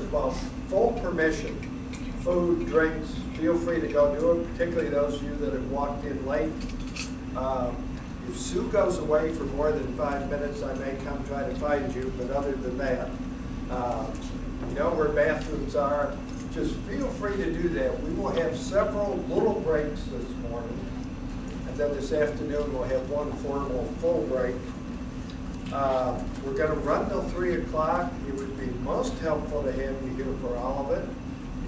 of all, full permission. Food, drinks, feel free to go do it, particularly those of you that have walked in late. If Sue goes away for more than 5 minutes, I may come try to find you, but other than that, you know where bathrooms are. Just feel free to do that. We will have several little breaks this morning, and then this afternoon we'll have one formal full break. We're going to run till 3 o'clock. It would be most helpful to have you here for all of it,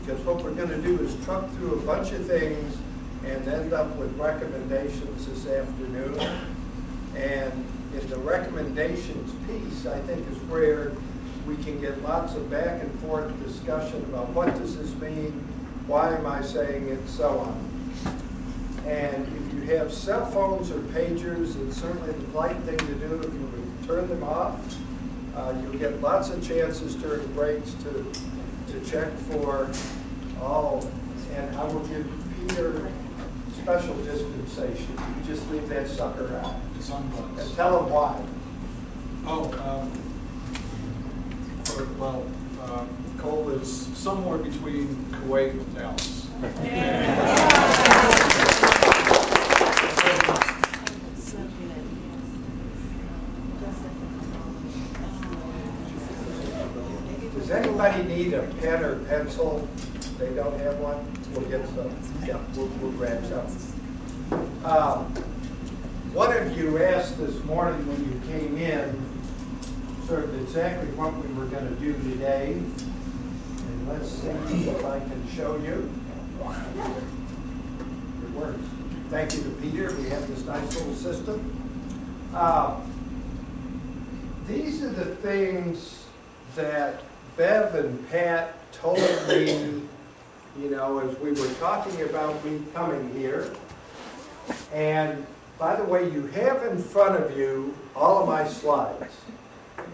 because what we're going to do is truck through a bunch of things and end up with recommendations this afternoon. And in the recommendations piece, I think is where we can get lots of back and forth discussion about what does this mean, why am I saying it, so on. And if you have cell phones or pagers, it's certainly the polite thing to do if you would turn them off. You'll get lots of chances during breaks to check for all, and I will give Peter special dispensation. You just leave that sucker out. And tell him why. Cole is somewhere between Kuwait and Dallas. Does anybody need a pen or pencil? They don't have one? We'll get some. Yeah, we'll grab some. One of you asked this morning when you came in sort of exactly what we were going to do today. And let's see if I can show you. It works. Thank you to Peter. We have this nice little system. These are the things that Bev and Pat told me, you know, as we were talking about me coming here. And by the way, you have in front of you all of my slides.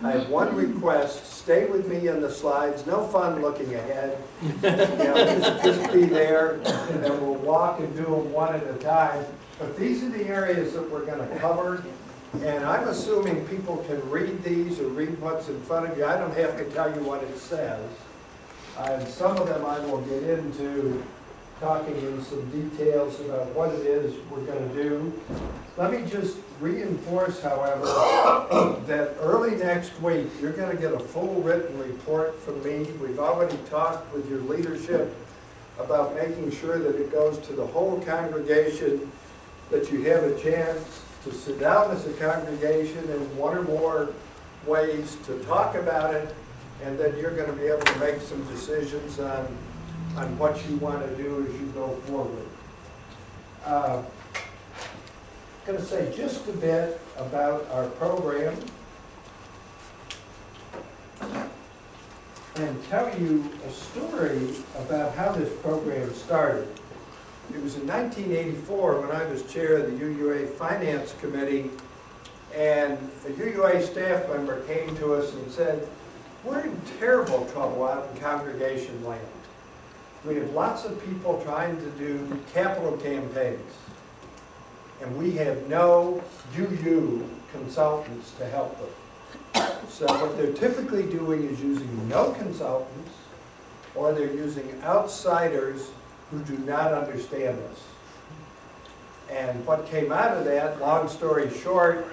I have one request: stay with me in the slides. No fun looking ahead. You know, just be there, and we'll walk and do them one at a time. But these are the areas that we're going to cover. And I'm assuming people can read these or read what's in front of you. I don't have to tell you what it says. And some of them I will get into talking in some details about what it is we're going to do. Let me just reinforce, however, that early next week you're going to get a full written report from me. We've already talked with your leadership about making sure that it goes to the whole congregation, that you have a chance to sit down as a congregation in one or more ways to talk about it, and then you're going to be able to make some decisions on what you want to do as you go forward. I'm going to say just a bit about our program and tell you a story about how this program started. It was in 1984 when I was chair of the UUA Finance Committee, and a UUA staff member came to us and said, we're in terrible trouble out in congregation land. We have lots of people trying to do capital campaigns, and we have no UU consultants to help them. So what they're typically doing is using no consultants, or they're using outsiders who do not understand this. And what came out of that, long story short,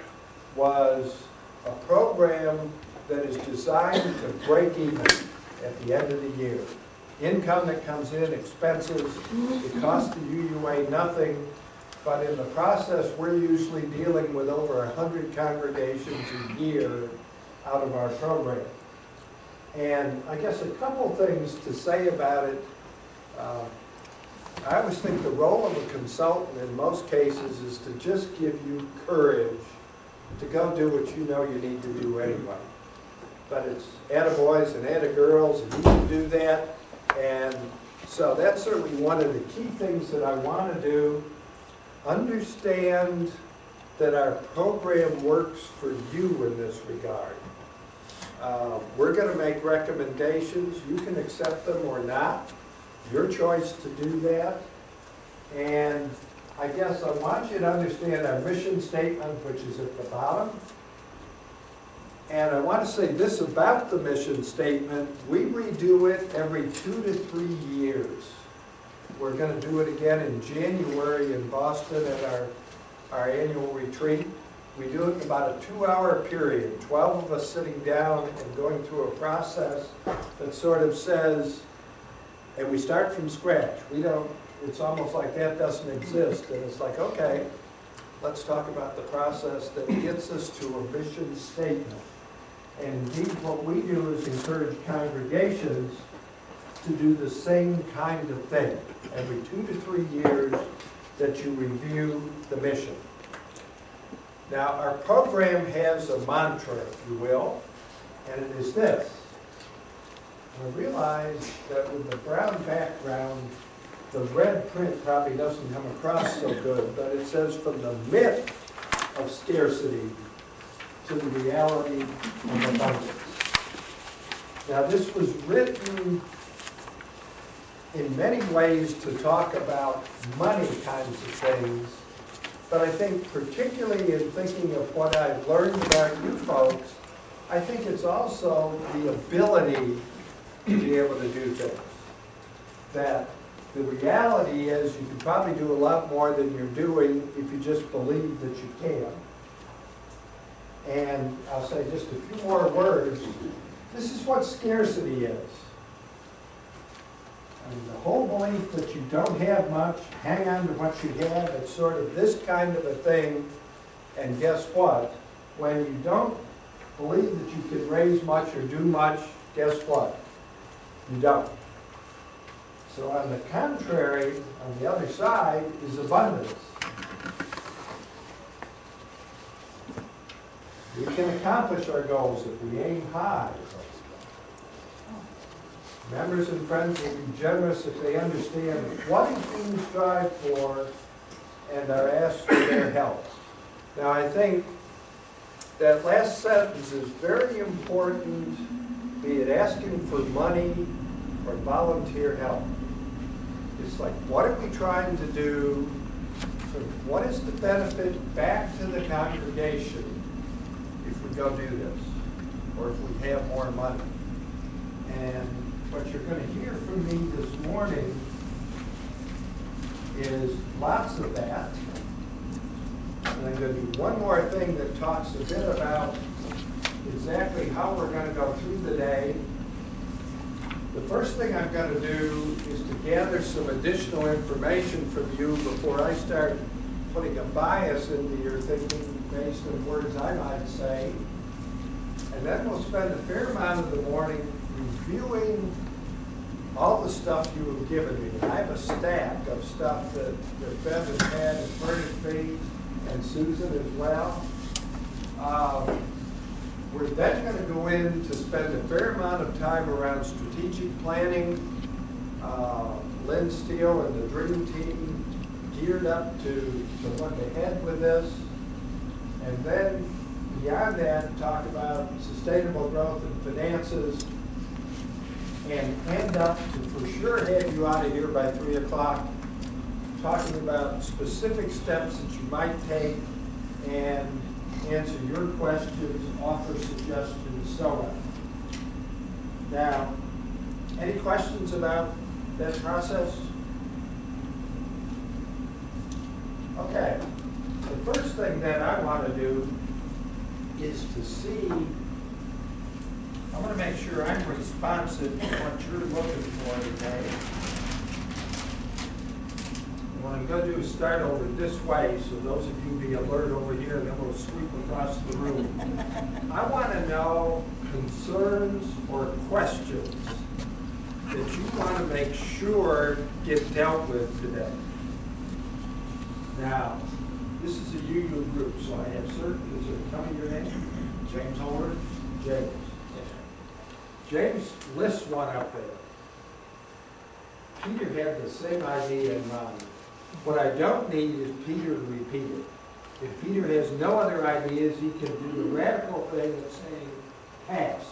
was a program that is designed to break even at the end of the year. Income that comes in, expenses, it costs the UUA nothing, but in the process we're usually dealing with over 100 congregations a year out of our program. And I guess a couple things to say about it. I always think the role of a consultant in most cases is to just give you courage to go do what you know you need to do anyway. But it's attaboys and attagirls, and you can do that. And so that's certainly one of the key things that I want to do. Understand that our program works for you in this regard. We're going to make recommendations. You can accept them or not. Your choice to do that. And I guess I want you to understand our mission statement, which is at the bottom. And I want to say this about the mission statement. We redo it every 2 to 3 years. We're going to do it again in January in Boston at our annual retreat. We do it in about a 2-hour period, 12 of us sitting down and going through a process that sort of says, and we start from scratch. We don't, it's almost like that doesn't exist. And it's like, okay, let's talk about the process that gets us to a mission statement. And indeed, what we do is encourage congregations to do the same kind of thing. Every 2 to 3 years that you review the mission. Now, our program has a mantra, if you will, and it is this. I realize that with the brown background, the red print probably doesn't come across so good, but it says from the myth of scarcity to the reality of abundance. Now, this was written in many ways to talk about money kinds of things, but I think particularly in thinking of what I've learned about you folks, I think it's also the ability to be able to do things. That the reality is you can probably do a lot more than you're doing if you just believe that you can. And I'll say just a few more words. This is what scarcity is. I mean, the whole belief that you don't have much, hang on to what you have, it's sort of this kind of a thing. And guess what? When you don't believe that you can raise much or do much, guess what? You don't. So on the contrary, on the other side, is abundance. We can accomplish our goals if we aim high. Members and friends will be generous if they understand what we strive for and are asked for their help. Now, I think that last sentence is very important, be it asking for money or volunteer help. It's like, what are we trying to do? So what is the benefit back to the congregation if we go do this, or if we have more money? And what you're going to hear from me this morning is lots of that. And I'm going to do one more thing that talks a bit about exactly how we're going to go through the day. The first thing I'm going to do is to gather some additional information from you before I start putting a bias into your thinking based on words I might say. And then we'll spend a fair amount of the morning reviewing all the stuff you have given me. I have a stack of stuff that Bev has had and furnished me, and Susan as well. We're then going to go in to spend a fair amount of time around strategic planning. Lynn Steele and the Dream Team geared up to look ahead with this. And then beyond that, talk about sustainable growth and finances, and end up to for sure have you out of here by 3 o'clock talking about specific steps that you might take and answer your questions, offer suggestions, so on. Now, any questions about that process? Okay. The first thing that I want to do is to see, I want to make sure I'm responsive to what you're looking for today. What I'm going to do is start over this way, so those of you be alert over here, and then we'll sweep across the room. I want to know concerns or questions that you want to make sure get dealt with today. Now, this is a UU group, so I have certain, is it coming your name? James Holder? James. James lists one up there. Peter had the same idea in mind. What I don't need is Peter to repeat it. If Peter has no other ideas, he can do the radical thing of saying, pass.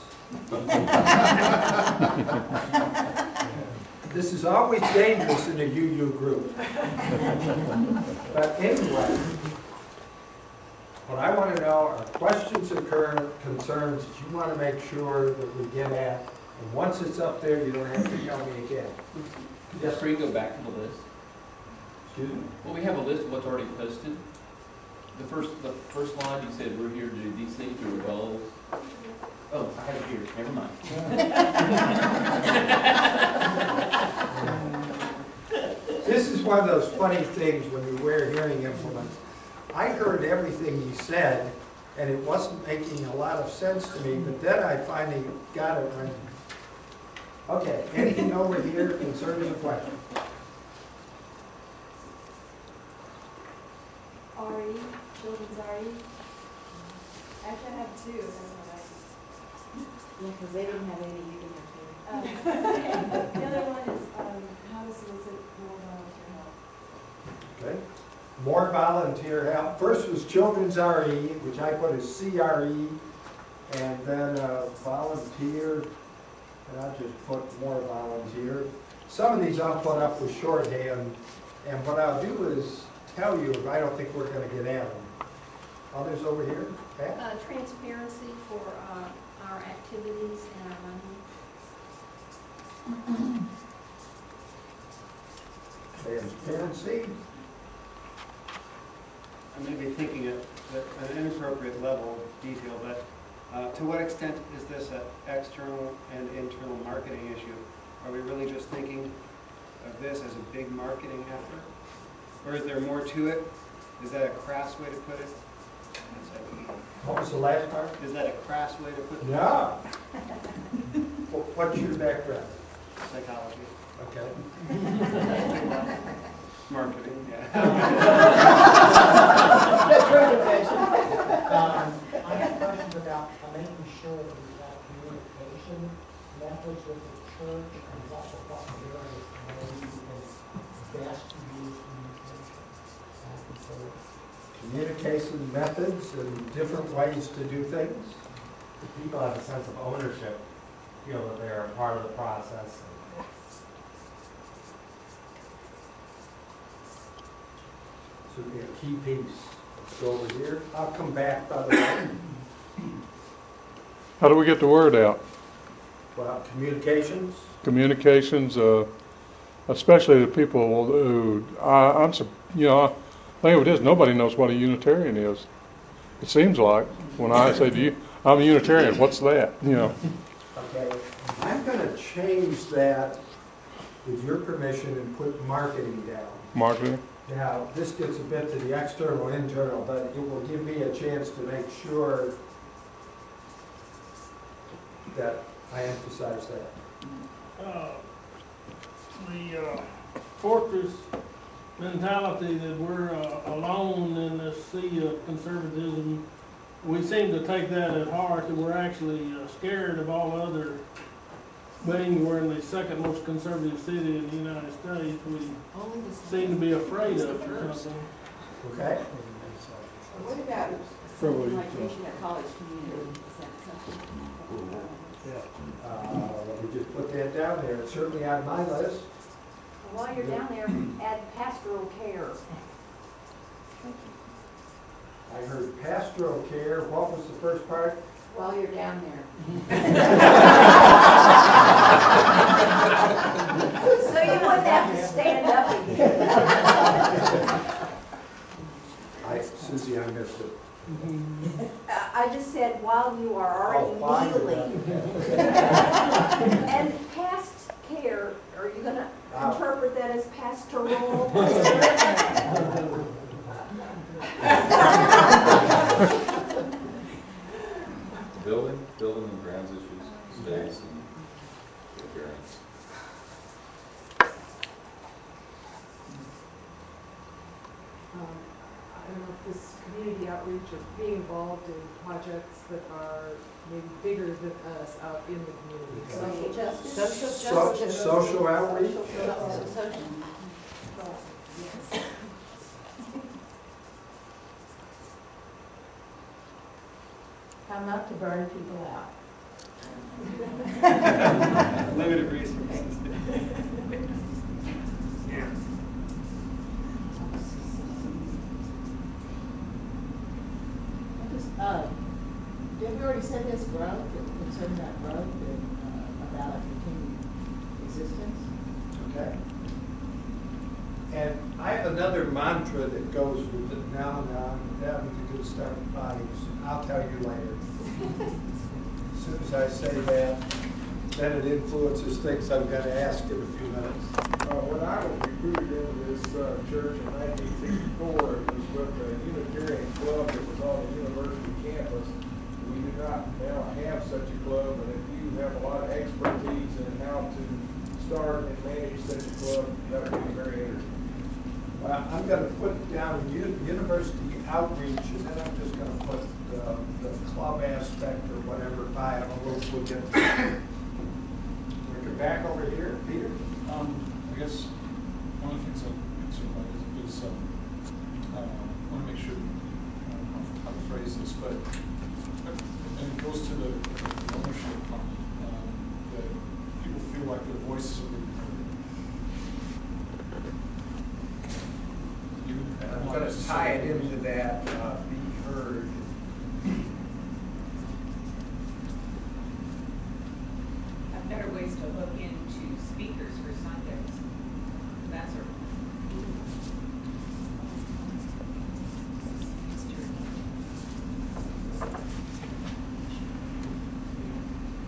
This is always dangerous in a UU group. But anyway, What I want to know are questions or concerns that you want to make sure that we get at. And once it's up there, you don't have to tell me again. Yes, sir, you go back to the list. Excuse me? Well, we have a list of what's already posted. The first line, you said we're here to do these things, your goals. Oh, I have it here, never mind. This is one of those funny things when you wear hearing implements. I heard everything you said, and it wasn't making a lot of sense to me, but then I finally got it right. Okay, anything over here, concerns or questions? RE, children's RE. Actually, I have two. Yeah, because they didn't have any, you didn't have The other one is how to solicit more volunteer help. Okay. More volunteer help. First was children's RE, which I put as CRE, and then volunteer, and I just put more volunteer. Some of these I'll put up with shorthand, and what I'll do is tell you if I don't think we're going to get at them. Others over here? Pat? Transparency for our activities and our money. Transparency. I may be thinking at an inappropriate level of detail, but to what extent is this an external and internal marketing issue? Are we really just thinking of this as a big marketing effort? Or is there more to it? Is that a crass way to put it? What was the last part? Is that a crass way to put it? No. What's your background? Psychology. Okay. Marketing, yeah. I have questions about making sure that we have communication methods with the church and also what various ways we can best use communication. Communication methods and different ways to do things. The people have a sense of ownership, feel that they're a part of the process. So it'd be a key piece. Let's go over here. I'll come back by the way. How do we get the word out? Well, communications. Communications, especially to people who, I think of it is, nobody knows what a Unitarian is. It seems like, when I say to you, I'm a Unitarian, what's that? Okay. I'm going to change that with your permission and put marketing down. Marketing? Now, this gets a bit to the external, internal, but it will give me a chance to make sure that I emphasize that. The fortress mentality that we're alone in this sea of conservatism, we seem to take that at heart, that we're actually scared of all other being. We're in the second most conservative city in the United States. We seem to be afraid of it or something. Okay? What about something like reaching a college community? Is that something? Let me just put that down there. It's certainly on my list. While you're down there, add pastoral care. I heard pastoral care. What was the first part? While you're down there. So you wouldn't have to stand up again. Susie, I missed it. I just said while you are while already you're kneeling. And past care, are you going to interpret that as pastoral? Building and grounds issues, space and appearance. I don't know if this community outreach or being involved in projects that are maybe bigger than us out in the community. Social justice. Social outreach? Social. Come up to burn people out. Limited resources. said there's growth, concern about growth and about a continued existence. Okay. And I have another mantra that goes with it now. I'm having to do stuff by, I'll tell you later. As soon as I say that, then it influences things I'm going to ask in a few minutes. When I was recruited into this church in 1964, it was with the Unitarian club that was on the university campus. We do not now have such a club, and if you have a lot of expertise in how to start and manage such a club, that would be very interesting. Well, I'm going to put down university outreach, and then I'm just going to put the club aspect or whatever by it. We'll get to it. We come back over here, Peter. I guess one of the things I'm concerned about is I want to make sure how to phrase this, but and it goes to the ownership comment, that people feel like their voices are being heard. I'm going to tie it into that, be heard. Have better ways to hook into speakers for Sundays. That's a.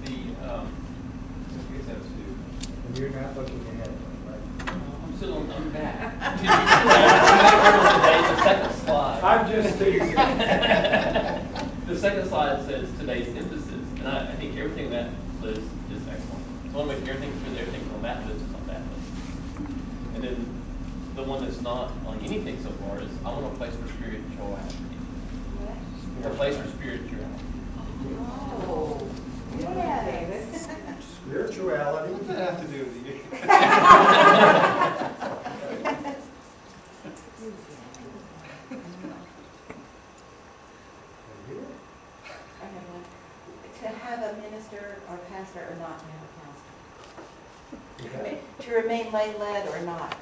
I guess that's two. And you're not looking ahead, right? I'm still on back. The second slide. I'm just teasing. The second slide says today's emphasis, and I think everything that list is excellent. So I want to make everything sure that everything on that list is on that list. And then the one that's not on anything so far is I want a place for spirituality. A place for spirituality. Oh, yes. Spirituality. What does that have to do with you? I have one. To have a minister or pastor or not to have a pastor. Okay. To remain lay-led or not.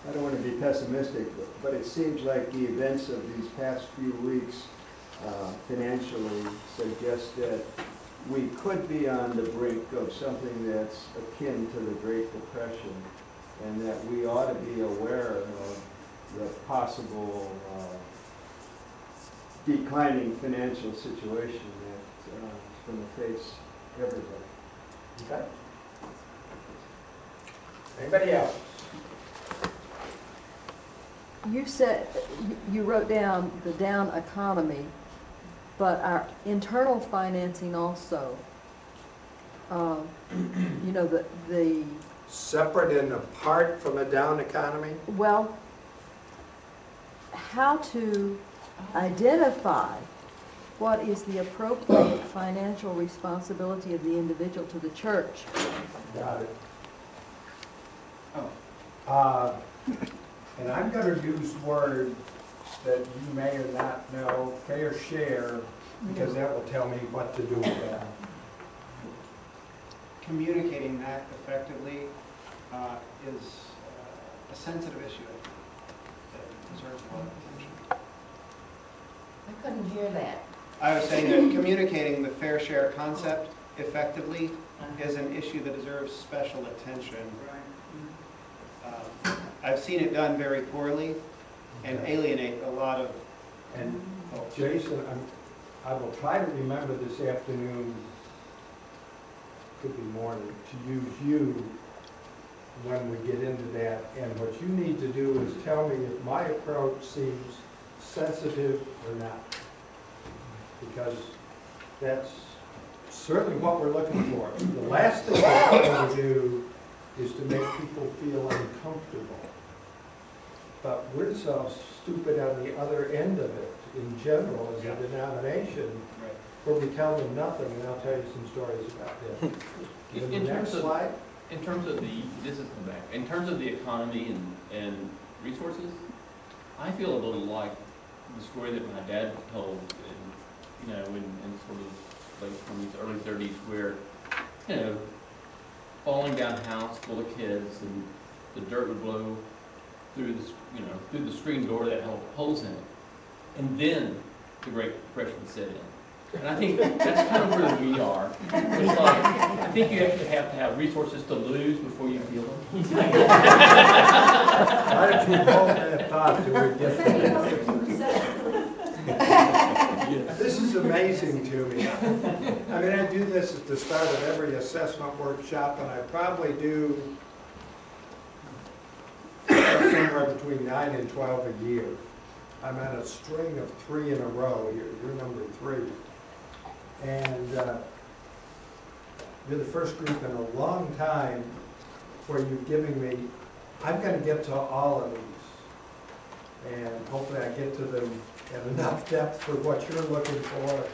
I don't want to be pessimistic, but it seems like the events of these past few weeks financially suggest that we could be on the brink of something that's akin to the Great Depression, and that we ought to be aware of the possible declining financial situation that's going to face everybody. Okay? Anybody else? You said, you wrote down the down economy, but our internal financing also, you know, the Separate and apart from a down economy? well, how to identify what is the appropriate financial responsibility of the individual to the church. Got it. Oh. And I'm going to use words that you may or not know, fair share, because that will tell me what to do with that. Communicating that effectively is a sensitive issue, I think, that deserves a lot of attention. I couldn't hear that. I was saying that communicating the fair share concept effectively is an issue that deserves special attention. I've seen it done very poorly and alienate a lot of. And Jason, I will try to remember this afternoon, could be morning, to use you when we get into that. And what you need to do is tell me if my approach seems sensitive or not. Because that's certainly what we're looking for. The last thing we're going to do is to make people feel uncomfortable. But we're so stupid on the other end of it, in general, as a denomination, where we tell them nothing, and I'll tell you some stories about that. In terms of the, this is come back, in terms of the economy and resources, I feel a little like the story that my dad told, in sort of late 20s, early 30s, where, falling down a house full of kids, and the dirt would blow through the, through the screen door that had holes in it. And then the Great Depression set in. And I think that's kind of where we are. It's like, I think you have to have resources to lose before you feel them. Why don't you hold that thought till we get there? This is amazing to me. I mean, I do this at the start of every assessment workshop, and I probably do somewhere between 9 and 12 a year. I'm on a string of 3 in a row. You're number 3. And you're the first group in a long time where you're giving me, I'm going to get to all of these. And hopefully I get to them at enough depth for what you're looking for.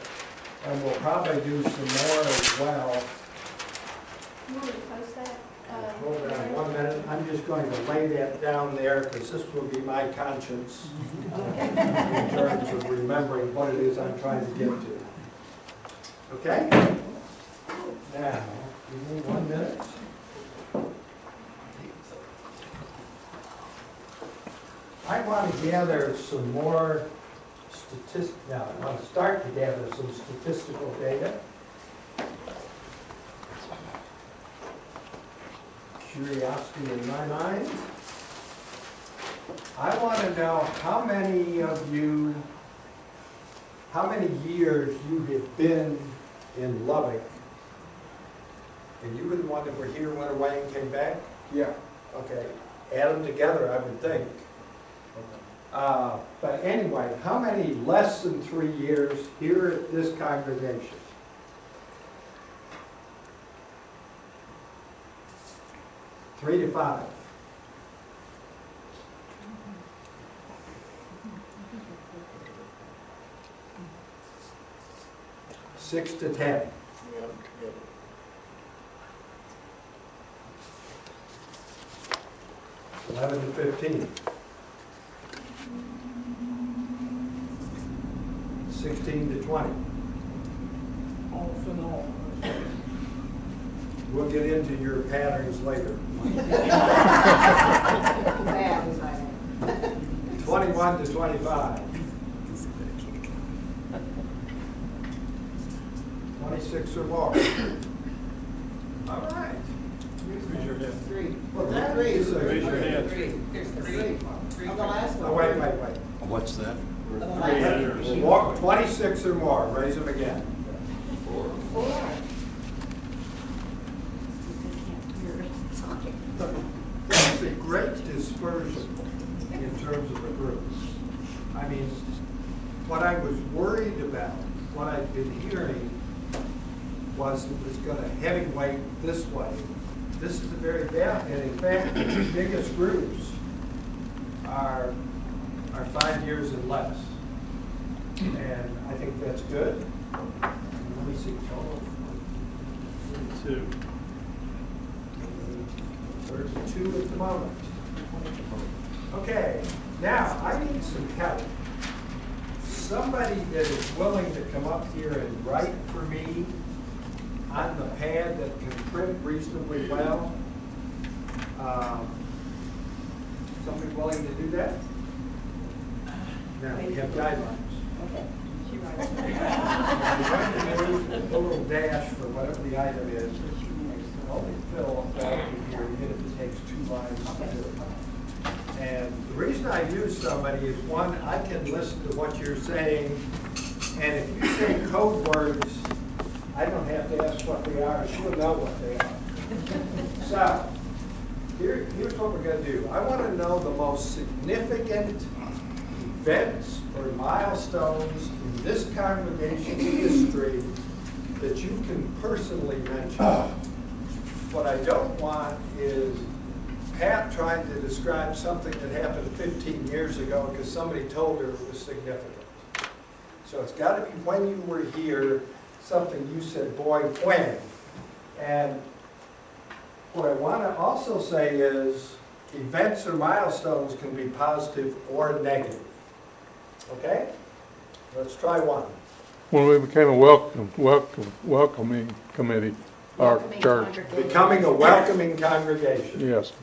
And we'll probably do some more as well. You want me to post that? Hold on 1 minute. I'm just going to lay that down there because this will be my conscience in terms of remembering what it is I'm trying to get to. Okay? Now, give me 1 minute. I want to gather some more statistics. Now, I want to start to gather some statistical data. Curiosity in my mind. I want to know how many of you, how many years you have been in Lubbock. And you were the one that were here when Wayne came back? Yeah. Okay. Add them together, I would think. But anyway, how many less than 3 years here at this congregation? Three to 5. Six to 10. 11 to 15. 16 to 20. Off and on. We'll get into your patterns later. 21 to 25. 26 or more. All right. Raise your hand. 3. Well, that is a... Raise your hand. 3. There's 3. On the last one. Oh, wait. What's that? On the last one. Walk 26 or more. Raise them again. 4. 4. That's a great dispersion in terms of the groups. I mean, what I was worried about, what I'd been hearing, was it was going to heavyweight this way. This is a very bad, and in fact, the biggest groups are 5 years and less. And I think that's good. Let me see, total. 2. 32 at the moment. Okay, now I need some help. Somebody that is willing to come up here and write for me on the pad that can print reasonably well. Somebody willing to do that? Now, we have guidelines. Okay. She writes. I'm going to do a little dash for whatever the item is. Only fill that in here, even if it takes 2 lines to do it. And the reason I use somebody is, one, I can listen to what you're saying, and if you say code words, I don't have to ask what they are, she'll know what they are. So, here's what we're going to do. I want to know the most significant events or milestones in this congregation's history that you can personally mention. What I don't want is Pat trying to describe something that happened 15 years ago because somebody told her it was significant. So it's got to be when you were here, something you said, boy, when. And what I want to also say is events or milestones can be positive or negative. Okay? Let's try one. When we became a welcoming committee, our church. Becoming a welcoming congregation. Yes.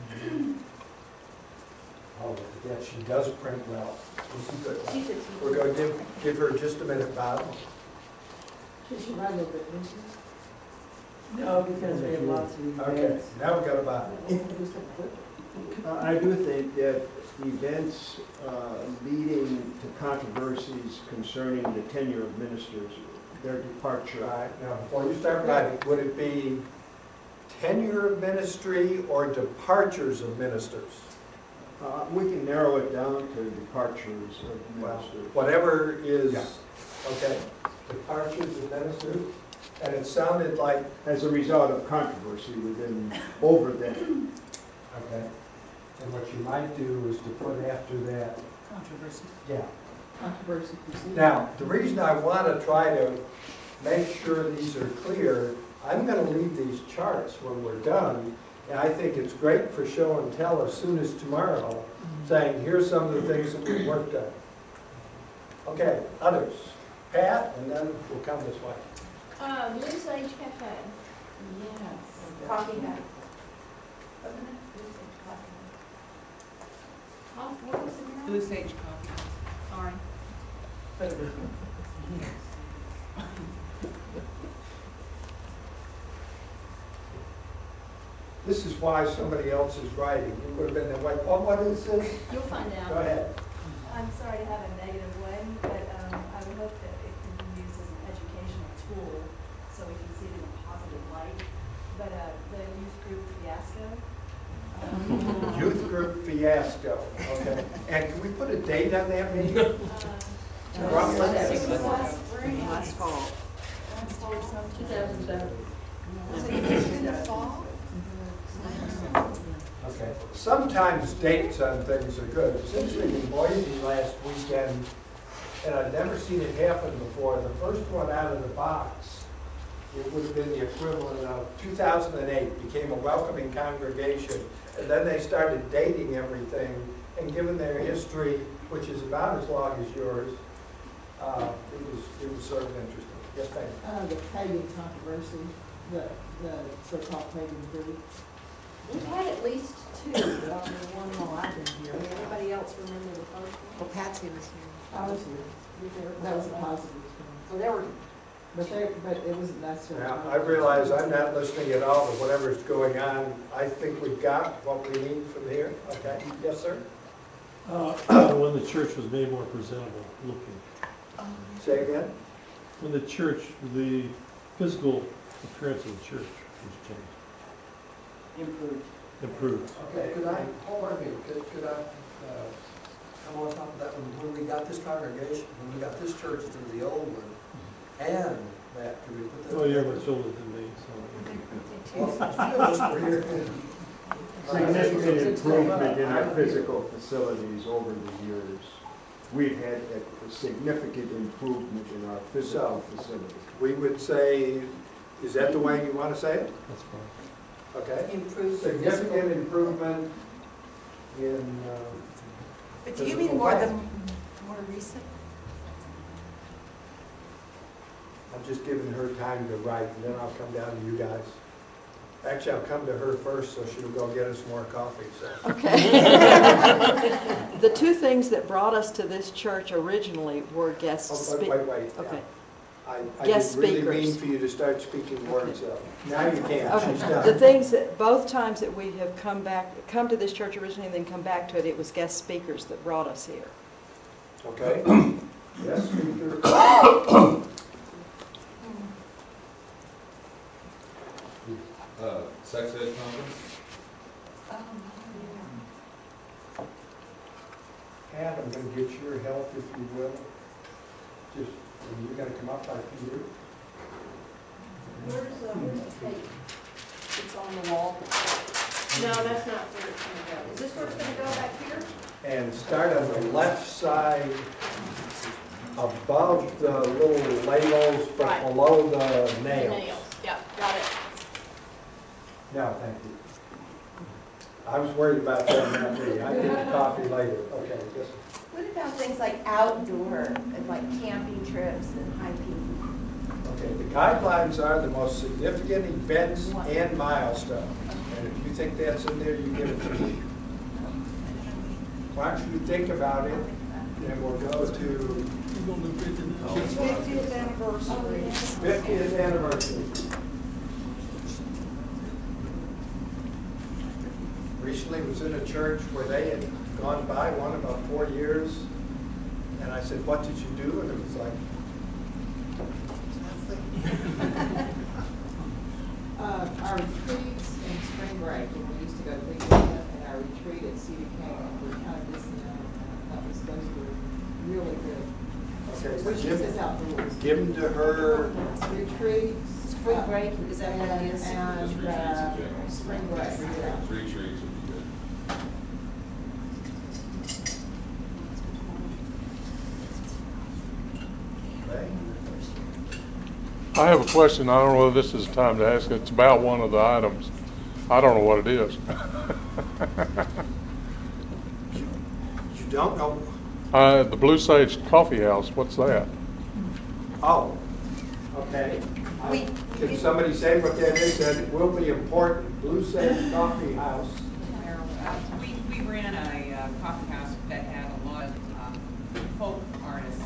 Yeah, she does print well. She's good. She's a teacher. We're going to give her just a minute, Bob. She should write a little bit, didn't she? No, because we have lots of Okay, events. now we got a Bob. I do think that events leading to controversies concerning the tenure of ministers, their departure. Right, now, before you start writing, would it be tenure of ministry or departures of ministers? We can narrow it down to departures of ministers. Whatever is, Yeah. okay, departures of ministers, and it sounded like, As a result of controversy within, over them. okay, and what you might do is to put after that, Controversy. yeah. Controversy proceeding. Now, the reason I want to try to make sure these are clear, I'm going to leave these charts when we're done, and I think it's great for show and tell as soon as tomorrow, saying, here's some of the things that we worked on. Okay, others. Pat, and then we'll come this way. Blue Sage Cafe. Yes. Coffee house. Wasn't it? Blue Sage Coffee House. What was the name? Blue Sage Coffee. Sorry. This is why somebody else is writing. You would have been there, like, what is this? You'll find out. Go ahead. I'm sorry to have a negative way, but I would hope that it can be used as an educational tool so we can see it in a positive light. But the youth group fiasco. Youth group fiasco, okay. And can we put a date on that meeting? Roughly? Last spring. Last fall. Last fall, 2007. Was it in the fall? Okay. Sometimes dates on things are good. It was interesting in Boise last weekend, and I'd never seen it happen before. The first one out of the box, it would have been the equivalent of 2008, became a welcoming congregation. And then they started dating everything, and given their history, which is about as long as yours, it was sort of interesting. Yes, thank you. The pagan controversy, the so-called pagan group. We've had at least two. But only one while I've been here. Anybody else remember the first one? Well, Patsy was here. I was here. That was a positive experience. So there were, But it wasn't necessarily. Now, I realize I'm not listening at all to whatever's going on. I think we've got what we need from here. Okay, yes, sir? When the church was made more presentable looking. Say again? When the church, the physical appearance of the church was changed. Improved. Okay, could I, hold on a minute, could I come on top of that one? When we got this congregation, when we got this church through the old one, and that, could we put that? Well, you're much older than me, so. Well, two of us were here. Significant improvement in our physical facilities over the years. We've had a significant improvement in our physical facilities. We would say, is that the way you want to say it? That's fine. Okay. improved. Significant improvement in. But do you physical mean more health. than, more recent? I'm just giving her time to write, and then I'll come down to you guys. Actually, I'll come to her first, so she'll go get us more coffee, so. Okay. The two things that brought us to this church originally were guest Oh, speakers. wait. Okay. I Guest didn't really mean speakers. for you to start speaking words, though. Now you can, Okay. she's done. The things that, both times that we have come to this church originally and then come back to it, it was guest speakers that brought us here. Okay. Yes, speaker. Sex ed conference? Pat, I'm going to get your help, if you will. Just, you're going to come up like you do. Where's the tape? It's on the wall. No, that's not where it's gonna go. Is this where it's gonna go back here? And start on the left side, above the little labels, but Right. below the nails. Yeah, got it. No, thank you. I was worried about that, not me. I get the coffee later. Okay, yes. What about things like outdoor, and like camping trips and hiking? Okay, the guidelines are the most significant events and milestones. And if you think that's in there, you give it to me. why don't you think about it, and we'll go to 50th anniversary. 50th anniversary. Recently was in a church where they had gone by one about 4 years, and I said, what did you do? And it was like, Our retreats and spring break, when we used to go to Virginia, and our retreat at Cedar Canyon, we're kind of missing out. Those were really good. okay, so Which is outdoors. give them to her. Retreats. Spring break, is that what it is? And, spring break, yeah. 3 trees would be good. Okay. I have a question. I don't know whether this is the time to ask. It's about one of the items. I don't know what it is. You don't know? The Blue Sage Coffee House, what's that? Oh, okay. Can somebody say what that is? That it will be important. Blue Sage Coffee House. We ran a coffee house that had a lot of folk artists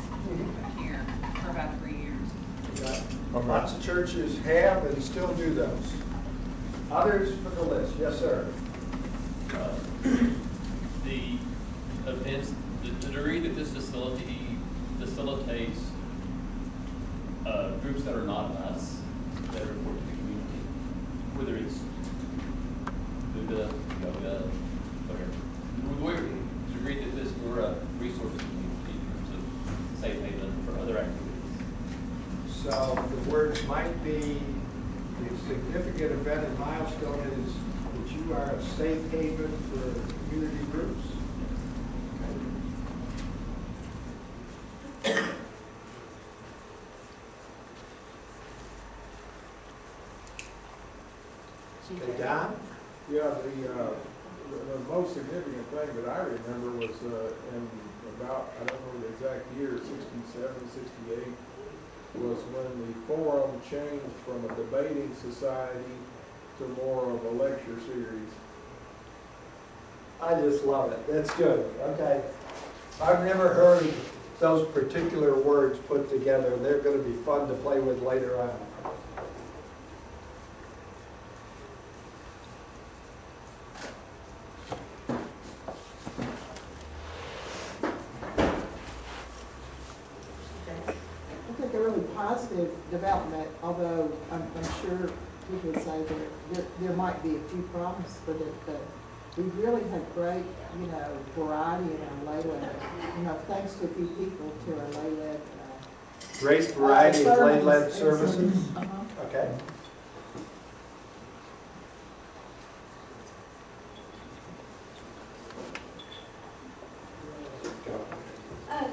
here for about 3 years. Okay. Lots of churches have and still do those. Others for the list. Yes, sir. The events, the degree that this facility facilitates groups that are not us, that are important to the community, whether it's Buddha, yoga, whatever. The degree that this we're a resource to the community in terms of safe haven for other activities. So the words might be, the significant event and milestone is that you are a safe haven for community groups. Okay, Don? Yeah, the most significant thing that I remember was in about, I don't know the exact year, 67, 68, was when the forum changed from a debating society to more of a lecture series. I just love it. That's good. Okay. I've never heard those particular words put together. They're going to be fun to play with later on. I think a really positive development, although I'm sure people would say there might be a few problems with it, but we've really had great, variety in our lay-led. Thanks to a few people to our lay-led. Great variety of lay-led sermons. services. Okay.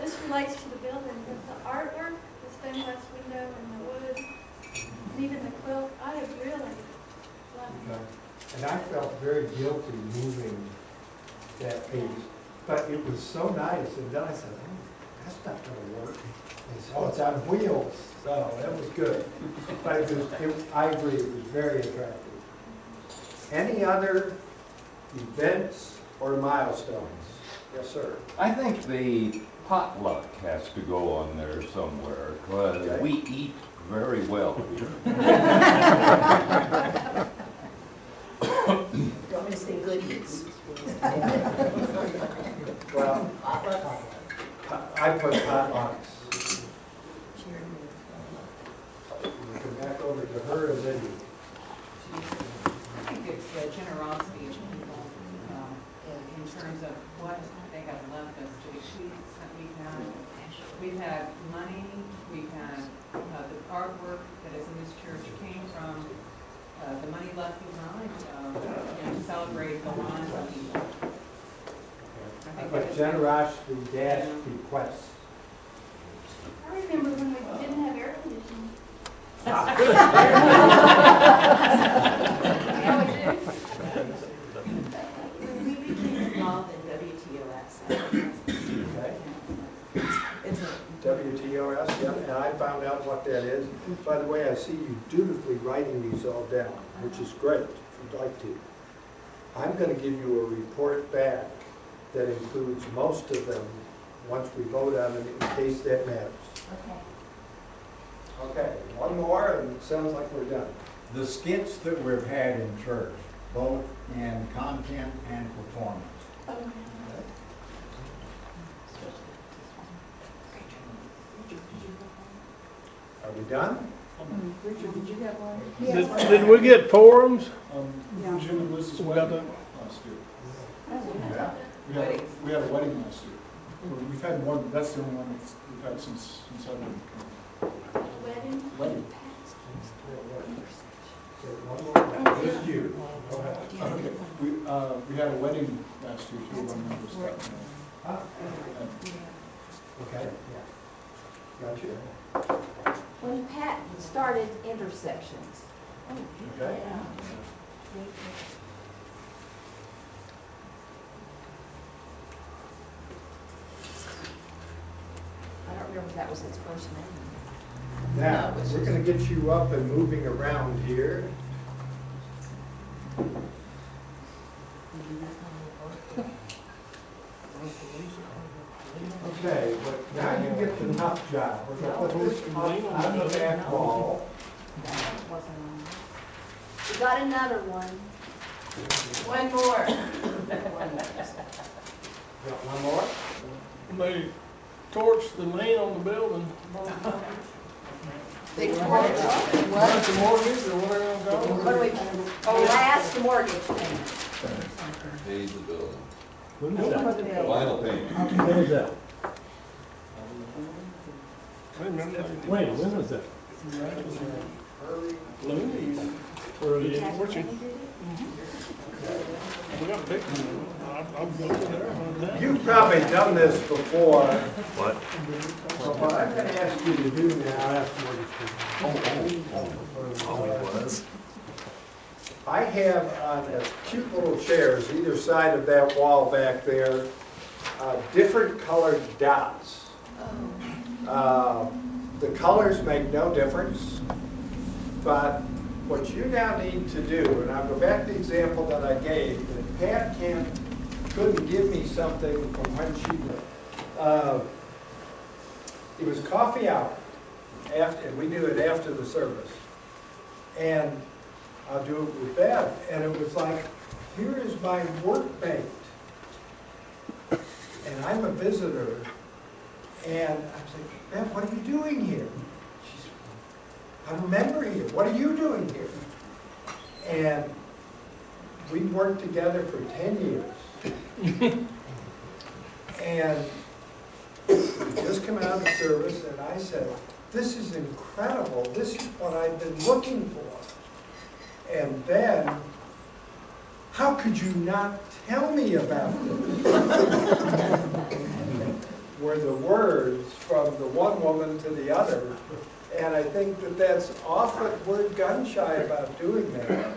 This relates to the building, but the artwork, the stained glass window and the wood, and even the quilt, I have really loved it. And I felt very guilty moving that piece, but it was so nice, and then I said, oh, that's not gonna work. They said, oh, it's on wheels, so that was good. But I agree, it was very attractive. Any other events or milestones? Yes, sir. I think the potluck has to go on there somewhere, because Okay. we eat very well here. You want me to say goodies? Well, I put potlucks. We'll come back over to her and then I think it's the generosity of people in terms of what they have left us, the sheets that we've had. We've had money, we've had the artwork that is in this church came from the money left behind to celebrate the lives of people. I think but that is- generosity dash bequests. I remember when we didn't have air conditioning. Yeah, we do. We became involved in WTOS. Okay. WTOS, yeah, and I found out what that is. By the way, I see you dutifully writing these all down, which is great, if you'd like to. I'm going to give you a report back that includes most of them once we vote on it, in case that matters. Okay, one more, and it sounds like we're done. The skits that we've had in church, both in content and performance. Are we done? Richard, did you have one? Did we get forums? Yeah. Jim, this is We got that? last year. Yeah. We had a wedding last year. We've had one, that's the only one we've had since I've been. Wedding. Just you. Okay, we had a wedding last year, two of our members got Okay. Got you? When Pat started intersections. Okay. I don't remember if that was his first name. Now, we're going to get you up and moving around here. Okay, but now you get the tough job. We're going to put this up on the back wall. We got another one. One more. Got one more? They torched the lien on the building. They torched what? The mortgage or whatever it's called. What do we, last mortgage payment. Paid the building. When was that? Final payment. When was that? I remember that. Wait, when was that? Early, Richard. We got pictures. I'll go there. You've probably done this before. What? So what I'm going to ask you to do now, I have on cute little chairs, either side of that wall back there, different colored dots. The colors make no difference, but what you now need to do, and I'll go back to the example that I gave, that Pat couldn't give me something from when she it was coffee hour, and we do it after the service. And I'll do it with Bev, and it was like, here is my workmate, and I'm a visitor, and I'm saying, Bev, what are you doing here? She's, I'm a member here. What are you doing here? And we worked together for 10 years. And we just come out of service, and I said, this is incredible. This is what I've been looking for. And then, how could you not tell me about this? Were the words from the one woman to the other. And I think that that's often, we're gun shy about doing that.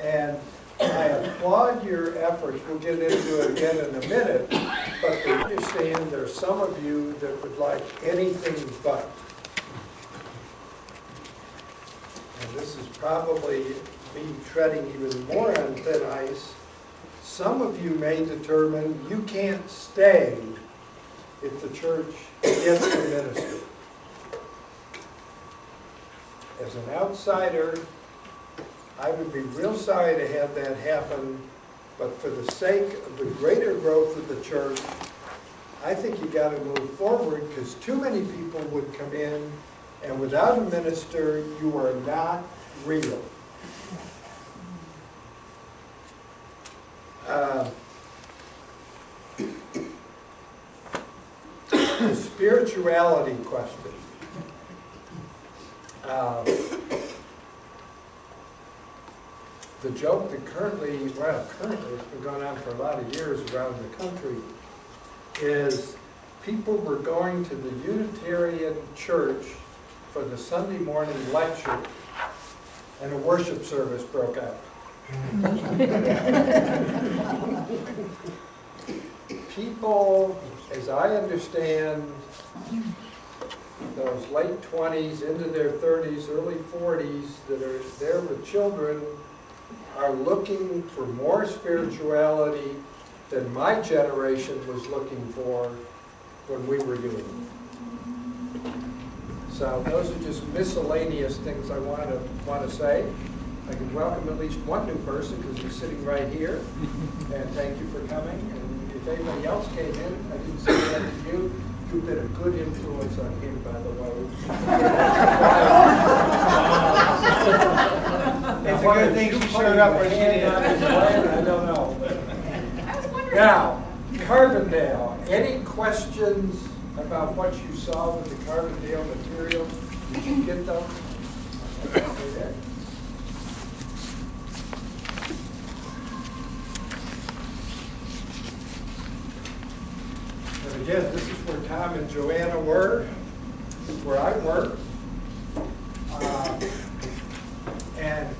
And I applaud your efforts. We'll get into it again in a minute. But to understand, there's some of you that would like anything but. And this is probably me treading even more on thin ice. Some of you may determine you can't stay if the church gets the ministry. As an outsider, I would be real sorry to have that happen, but for the sake of the greater growth of the church, I think you got to move forward, because too many people would come in, and without a minister, you are not real. The spirituality question. The joke that currently it's been going on for a lot of years around the country, is people were going to the Unitarian church for the Sunday morning lecture, and a worship service broke out. People, as I understand, those late 20s into their 30s, early 40s, that are there with children, are looking for more spirituality than my generation was looking for when we were doing it. So those are just miscellaneous things I want to say. I can welcome at least one new person because he's sitting right here, and thank you for coming. And if anybody else came in, I didn't say that to you. You've been a good influence on him, by the way. It's a good thing she showed up when she did. I don't know. Now, Carbondale, any questions about what you saw with the Carbondale materials? Did you get those? Okay. And again, this is where Tom and Joanna were. This is where I work. And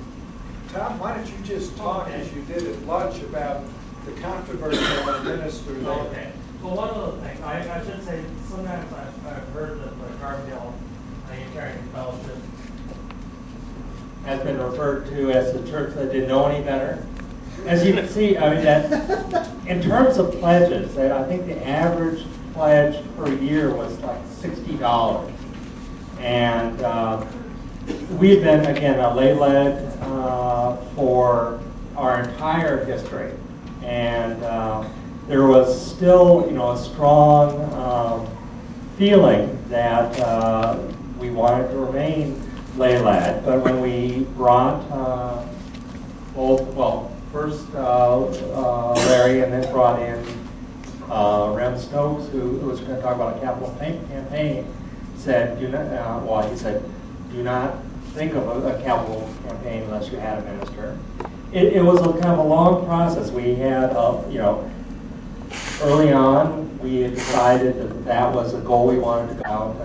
Tom, why don't you just talk as you did at lunch about the controversy of our minister there? Okay. Well, one of the things, I should say, sometimes I've heard that the Carbondale Unitarian Fellowship has been referred to as the church that didn't know any better. As you can see, I mean, that in terms of pledges, I think the average pledge per year was like $60. And we've been, again, a lay-led for our entire history. And there was still, a strong feeling that we wanted to remain lay-led. But when we brought first Larry, and then brought in Rem Stokes, who was going to talk about a capital campaign, said, he said, do not think of a capital campaign unless you had a minister. It was a kind of a long process. We had, early on, we had decided that that was a goal we wanted to out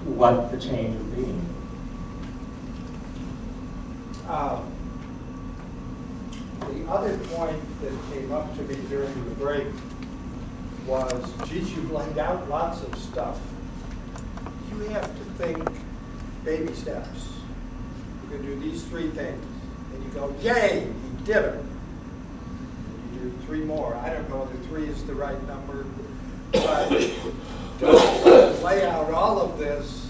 what the change would be. The other point that came up to me during the break was, geez, you've laid out lots of stuff. You have to think baby steps. You're going to do these 3 things. And you go, yay, he did it. And you do 3 more. I don't know whether 3 is the right number, but don't lay out all of this.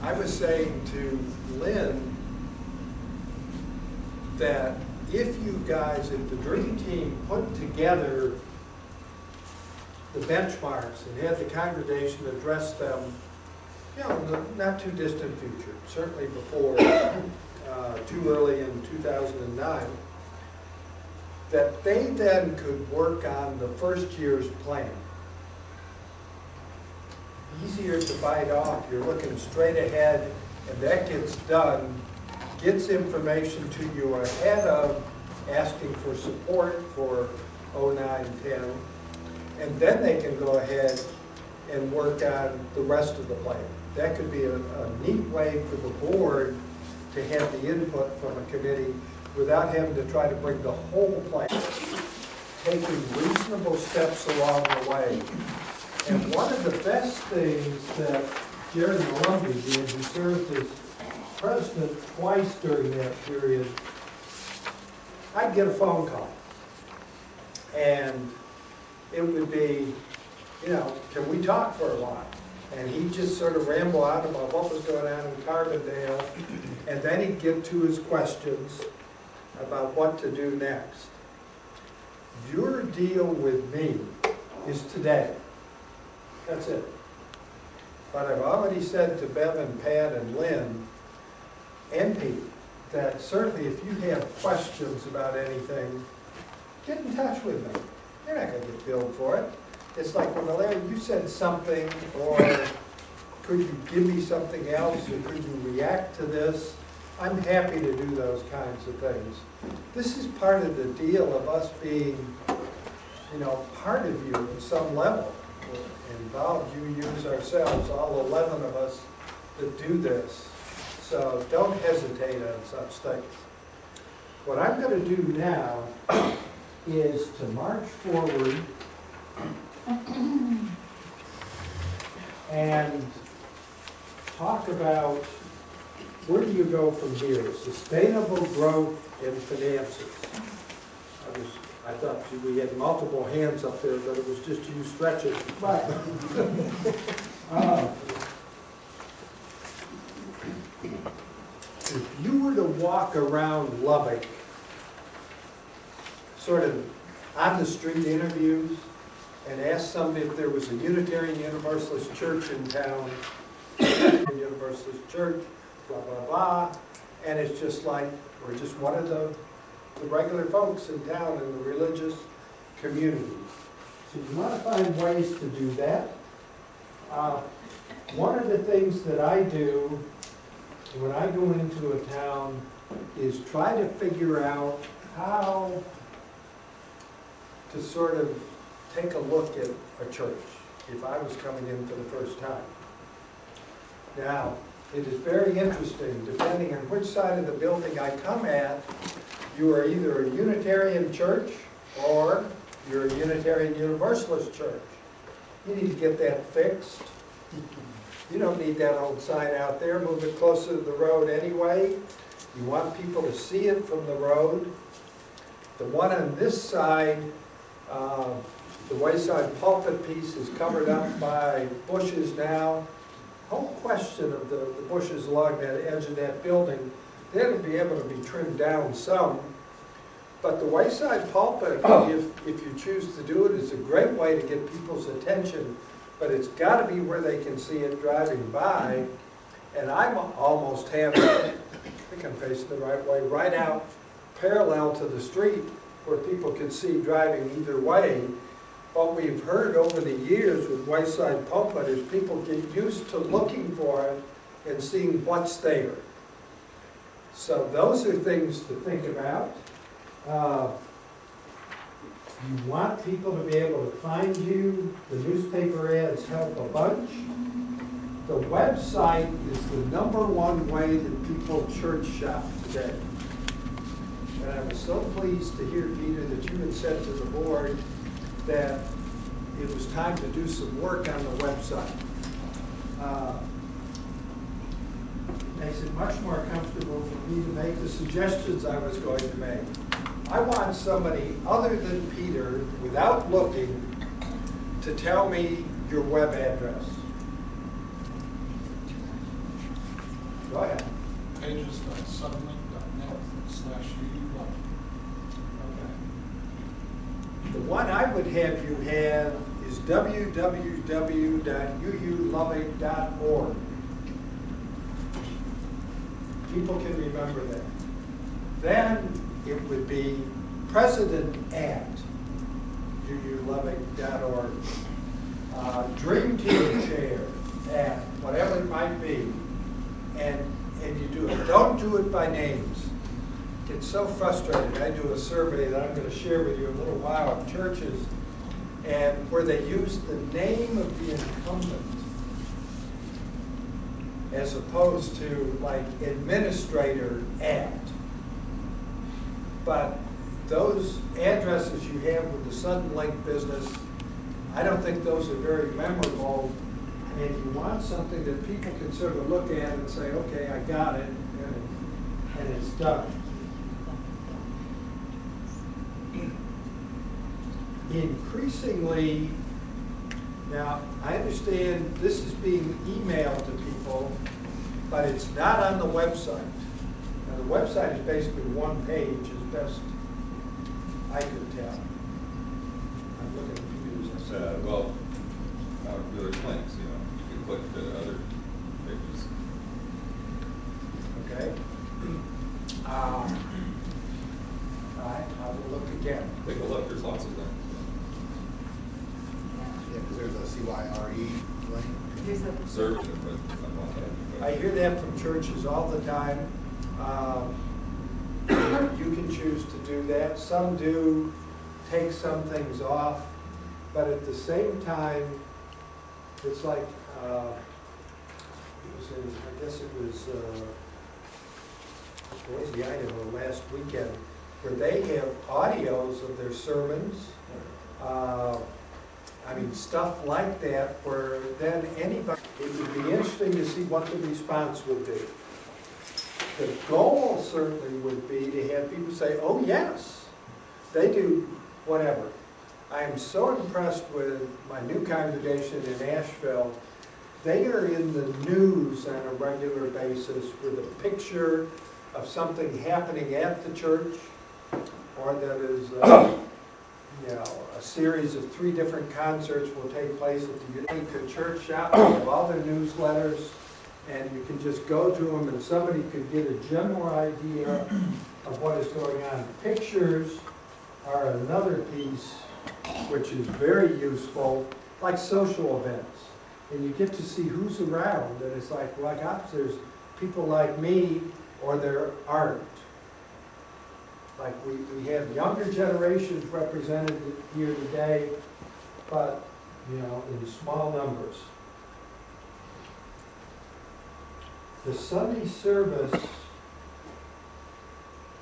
I was saying to Lynn that if you guys, if the dream team put together the benchmarks and had the congregation address them, in the not too distant future, certainly before too early in 2009, that they then could work on the first year's plan. Easier to bite off, you're looking straight ahead, and that gets done, gets information to you ahead of asking for support for 09-10, and then they can go ahead and work on the rest of the plan. That could be a neat way for the board to have the input from a committee without having to try to bring the whole plan, taking reasonable steps along the way. And one of the best things that Jerry Malumbi did, who served as president twice during that period, I'd get a phone call. And it would be, can we talk for a while? And he'd just sort of ramble out about what was going on in Carbondale, and then he'd get to his questions about what to do next. Your deal with me is today. That's it. But I've already said to Bev and Pat and Lynn and Pete that certainly if you have questions about anything, get in touch with me. You're not going to get billed for it. It's like, well, Larry, you said something, or could you give me something else, or could you react to this? I'm happy to do those kinds of things. This is part of the deal of us being, part of you at some level. Involved you use ourselves, all 11 of us that do this. So don't hesitate on such things. What I'm going to do now is to march forward and talk about where do you go from here? Sustainable growth and finances. I was I thought we had multiple hands up there, but it was just you stretching. Right. If you were to walk around Lubbock, sort of on the street interviews, and ask somebody if there was a Unitarian Universalist church in town, Universalist church, blah, blah, blah, and it's just like, we're just one of the regular folks in town in the religious community. So you want to find ways to do that. One of the things that I do when I go into a town is try to figure out how to sort of take a look at a church if I was coming in for the first time. Now, it is very interesting, depending on which side of the building I come at, you are either a Unitarian church or you're a Unitarian Universalist church. You need to get that fixed. You don't need that old sign out there. Move it closer to the road anyway. You want people to see it from the road. The one on this side, the wayside pulpit piece is covered up by bushes now. Whole question of the bushes along that edge of that building, that'll be able to be trimmed down some. But the wayside pulpit, if you choose to do it, is a great way to get people's attention. But it's got to be where they can see it driving by. And I'm almost having, I think I'm facing the right way, right out parallel to the street where people can see driving either way. What we've heard over the years with wayside pulpit is people get used to looking for it and seeing what's there. So those are things to think about. You want people to be able to find you. The newspaper ads help a bunch. The website is the #1 way that people church shop today. And I was so pleased to hear, Peter, that you had said to the board that it was time to do some work on the website. It makes it much more comfortable for me to make the suggestions I was going to make. I want somebody other than Peter, without looking, to tell me your web address. Go ahead. pages.suddenlink.net/UU. The one I would have you have is www.uulubbock.org. People can remember that. Then it would be president@uulubbock.org. Dream Team Chair at whatever it might be. And you do it. Don't do it by names. Get so frustrated. I do a survey that I'm going to share with you in a little while of churches, and where they use the name of the incumbent as opposed to like administrator at. But those addresses you have with the Sudden Link business, I don't think those are very memorable. And you want something that people can sort of look at and say, okay, I got it, and it's done. Increasingly, now I understand this is being emailed to people, but it's not on the website. Now the website is basically one page as best I can tell. I'm looking at Peter's. Well, there's links, you know, you can click to other pages. Okay. All right, I will look again. Take a look, there's lots of links. Yeah, because there's a CYRE link. Search it, but I'm not I hear that from churches all the time. You can choose to do that. Some do take some things off, but at the same time, it's like, I guess it was Boise, Idaho last weekend, where they have audios of their sermons. I mean, stuff like that, where then anybody, it would be interesting to see what the response would be. The goal certainly would be to have people say, oh yes, they do whatever. I am so impressed with my new congregation in Asheville. They are in the news on a regular basis with a picture of something happening at the church, or that is, you know, a series of 3 different concerts will take place at the church shop. They have all their newsletters, and you can just go to them, and somebody could get a general idea of what is going on. Pictures are another piece which is very useful, like social events. And you get to see who's around, and it's like, well, gosh, there's people like me, or there aren't. Like we have younger generations represented here today, but, you know, in small numbers. The Sunday service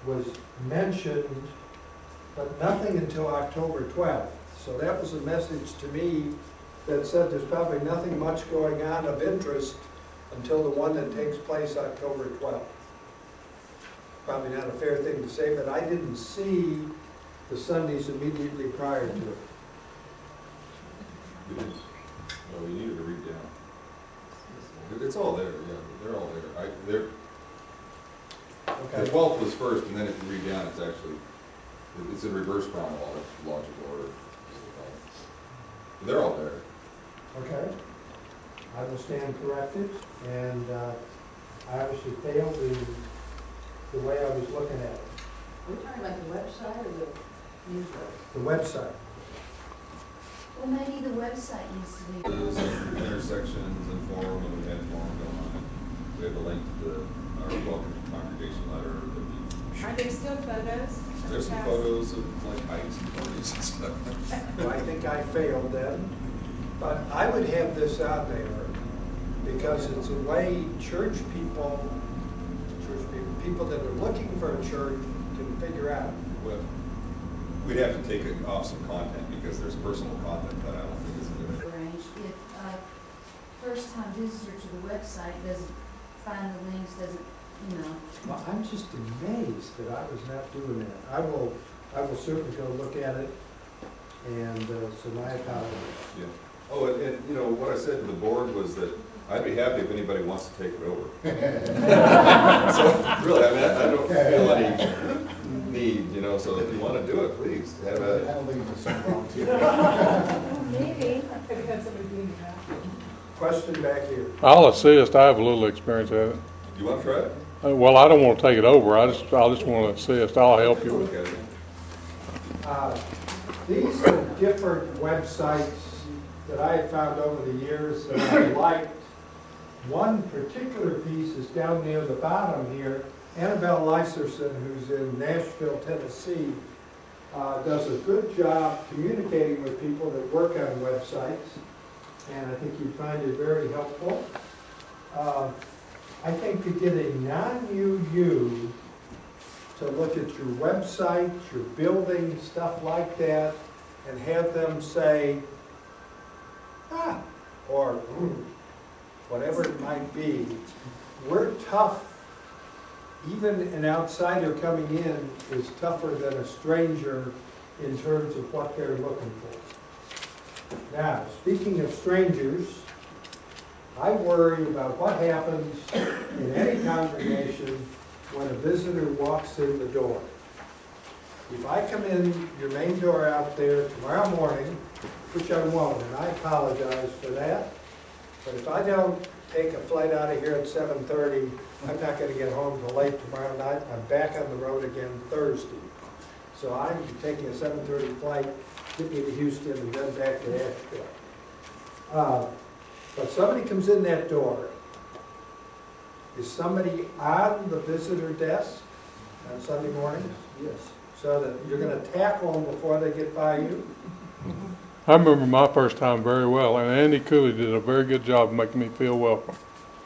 was mentioned, but nothing until October 12th. So that was a message to me that said there's probably nothing much going on of interest until the one that takes place October 12th. Probably not a fair thing to say, but I didn't see the Sundays immediately prior to it. We didn't. Well, we needed to read down. It's all there, yeah, they're all there. Okay. The 12th was first, and then if you read down, it's actually, it's in reverse chronological order. They're all there. Okay. I will stand corrected, and I obviously failed the way I was looking at it. We're talking about the website or the newsletter? The website. Well, maybe the website needs to be. There's intersections and forum, and we had forum going on. We have a link to our welcome to congregation letter. Are there still photos? There's some photos of like hikes and parties and stuff. Well, I think I failed then, but I would have this out there because it's a way church people that are looking for a church can figure out. Well, we'd have to take it off some content because there's personal content that I don't think is good. Arrange if first-time visitor to the website doesn't find the links, doesn't, you know. Well, I'm just amazed that I was not doing that. I will certainly go look at it, and so my apologies. Yeah. Oh, and you know, what I said to the board was that I'd be happy if anybody wants to take it over. So, really, I mean, I don't feel any need, you know, so if you want to do it, please, have at it. Maybe. Question back here. I'll assist. I have a little experience at it. You want to try it? Well, I don't want to take it over. I just want to assist. I'll help you with it. Okay. These are different websites that I have found over the years that I liked. One particular piece is down near the bottom here. Annabelle Lyserson, who's in Nashville, Tennessee, does a good job communicating with people that work on websites, and I think you'd find it very helpful. I think to get a non-UU to look at your website, your building, stuff like that, and have them say, or whatever it might be. We're tough. Even an outsider coming in is tougher than a stranger in terms of what they're looking for. Now, speaking of strangers, I worry about what happens in any congregation when a visitor walks in the door. If I come in your main door out there tomorrow morning, which I won't, and I apologize for that, but if I don't take a flight out of here at 7:30, I'm not going to get home till late tomorrow night. I'm back on the road again Thursday. So I'm taking a 7:30 flight, get me to Houston, and then back to Asheville. But somebody comes in that door. Is somebody on the visitor desk on Sunday mornings? Yes. So that you're going to tackle them before they get by you? I remember my first time very well, and Andy Cooley did a very good job of making me feel welcome.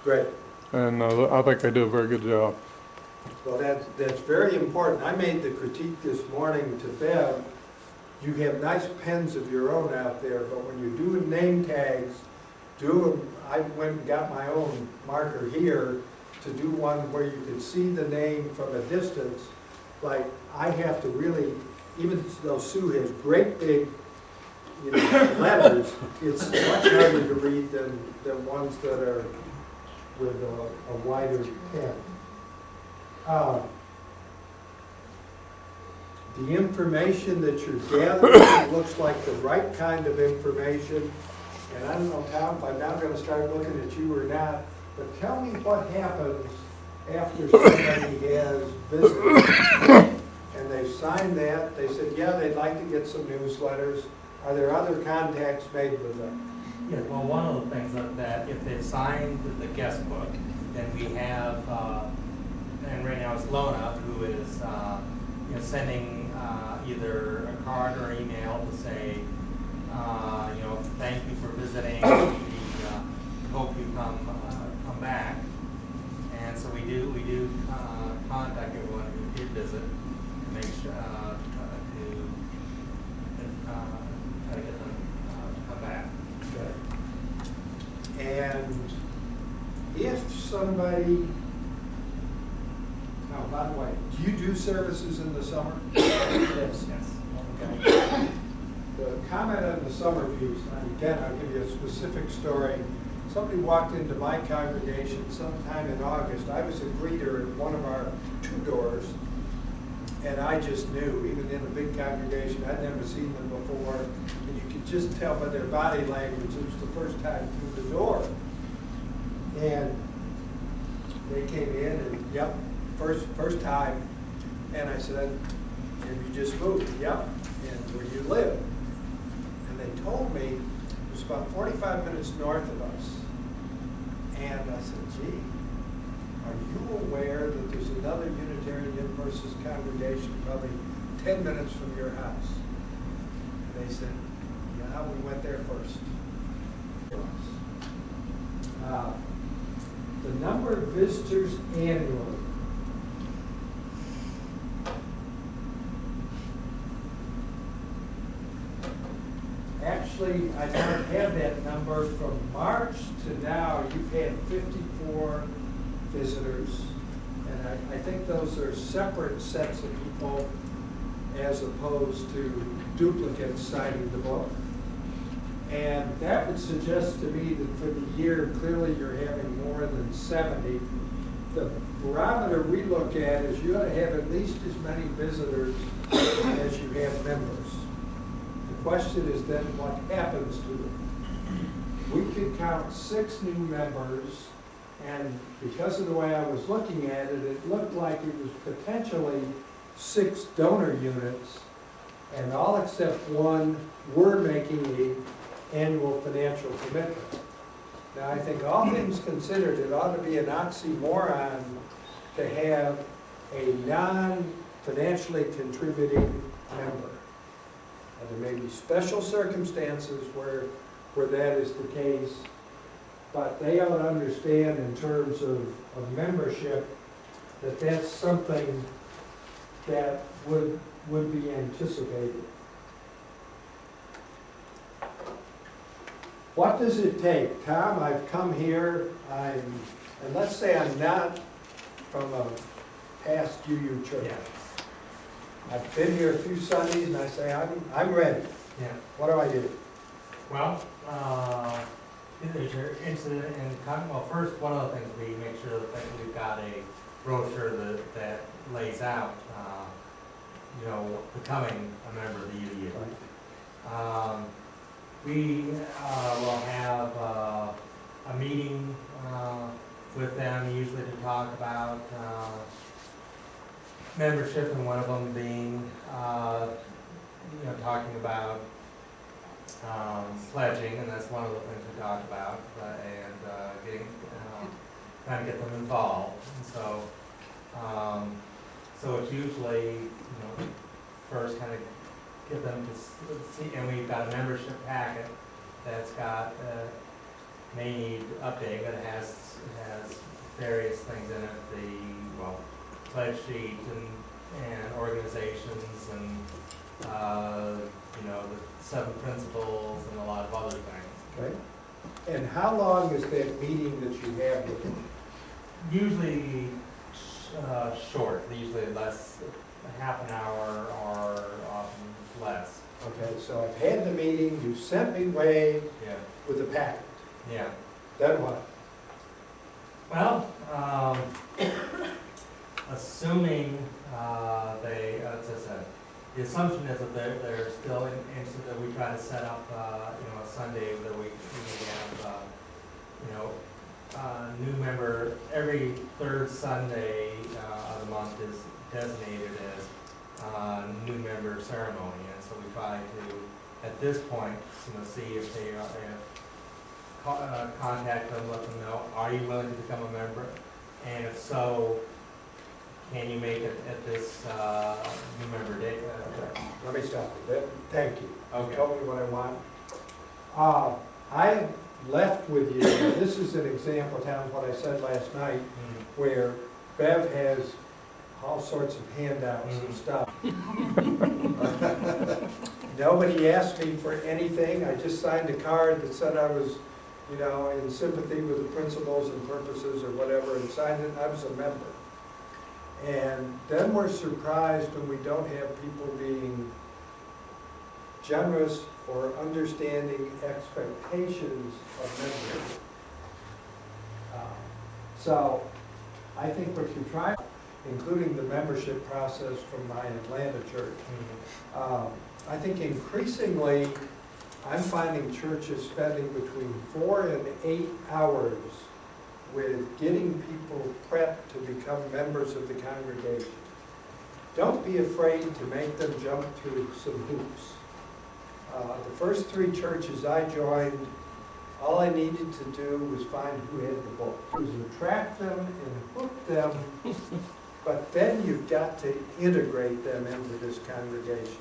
Great. And I think they do a very good job. Well, that's very important. I made the critique this morning to Bev. You have nice pens of your own out there, but when you're doing name tags, I went and got my own marker here to do one where you could see the name from a distance. Like, I have to really even though Sue has great big, letters, it's much harder to read than ones that are with a wider pen. The information that you're gathering looks like the right kind of information. And I don't know, Tom, if I'm now going to start looking at you or not, but tell me what happens after somebody has visitors and they sign that. They said, yeah, they'd like to get some newsletters. Are there other contacts made with them? Yeah, well, one of the things that if they've signed the guest book, then we have, and right now it's Lona, who is sending either a card or email to say, thank you for visiting. We hope you come back. And so we do contact everyone who did visit to make sure try to get them to come back. Okay. And if somebody, oh, by the way, do you do services in the summer? Yes. Okay. The comment on the summer views, and again, I'll give you a specific story. Somebody walked into my congregation sometime in August. I was a greeter at one of our 2 doors, and I just knew, even in a big congregation, I'd never seen them before, and you could just tell by their body language it was the first time through the door. And they came in, and yep, first time. And I said, and you just moved? Yep. And where you live? And they told me it was about 45 minutes north of us. And I said, gee, are you aware that there's another Unitarian Universalist congregation probably 10 minutes from your house? And they said, yeah, we went there first. The number of visitors annually. Actually, I don't have that number. From March to now, you've had 54 visitors. And I think those are separate sets of people as opposed to duplicates signing the book. And that would suggest to me that for the year, clearly you're having more than 70. The barometer we look at is you ought to have at least as many visitors as you have members. The question is then what happens to them? We could count 6 new members, and because of the way I was looking at it, it looked like it was potentially 6 donor units, and all except one were making an annual financial commitment. Now, I think all things considered, it ought to be an oxymoron to have a non-financially contributing member. And there may be special circumstances where that is the case, but they ought to understand in terms of membership that that's something that would be anticipated. What does it take? Tom, I've come here, and let's say I'm not from a past UU church. Yeah. I've been here a few Sundays, and I say, I'm ready. Yeah. What do I do? Well, if you're interested in well, first, one of the things we make sure that we've got a brochure that lays out, becoming a member of the UU. Right. We will have a meeting with them, usually to talk about membership, and one of them being, talking about pledging, and that's one of the things we talk about, and getting, trying to get them involved. And so it's usually, first kind of get them to see, and we've got a membership packet that's got, may need updating, but it has various things in it, pledge sheet and organizations and, the 7 principles and a lot of other things. Okay. And how long is that meeting that you have with them? Usually short, usually less, half an hour or less. Okay, so I've had the meeting, you sent me away Yeah. with the packet. Yeah. Then what? Well, assuming they, as I said, the assumption is that they're still interested, that we try to set up, a Sunday that we have, new member, every third Sunday of the month is designated as new member ceremony, and so we try to, at this point, see if they are, contact them, let them know, are you willing to become a member? And if so, can you make it at this new member date? Let me stop you. Thank you. Okay. You told me what I want. I left with you, this is an example, Tom, what I said last night, where Bev has all sorts of handouts and stuff. Nobody asked me for anything. I just signed a card that said I was, in sympathy with the principles and purposes or whatever, and signed it, and I was a member. And then we're surprised when we don't have people being generous or understanding expectations of membership. So I think what you try, including the membership process from my Atlanta church, I think increasingly I'm finding churches spending between 4 and 8 hours with getting people prepped to become members of the congregation. Don't be afraid to make them jump through some hoops. The first 3 churches I joined, all I needed to do was find who had the book. It was attract them and hook them, but then you've got to integrate them into this congregation.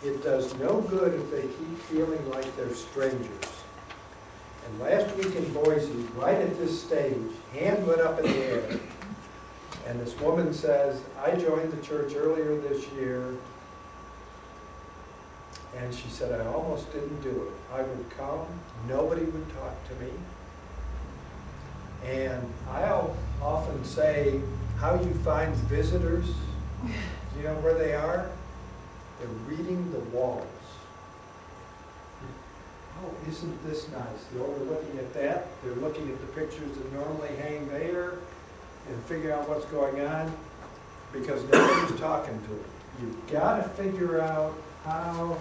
It does no good if they keep feeling like they're strangers. And last week in Boise, right at this stage, hand went up in the air, and this woman says, I joined the church earlier this year, and she said, I almost didn't do it. I would come, nobody would talk to me. And I'll often say, how you find visitors, do you know where they are? They're reading the walls. Oh, isn't this nice? They're looking at that. They're looking at the pictures that normally hang there and figure out what's going on because nobody's talking to them. You've got to figure out how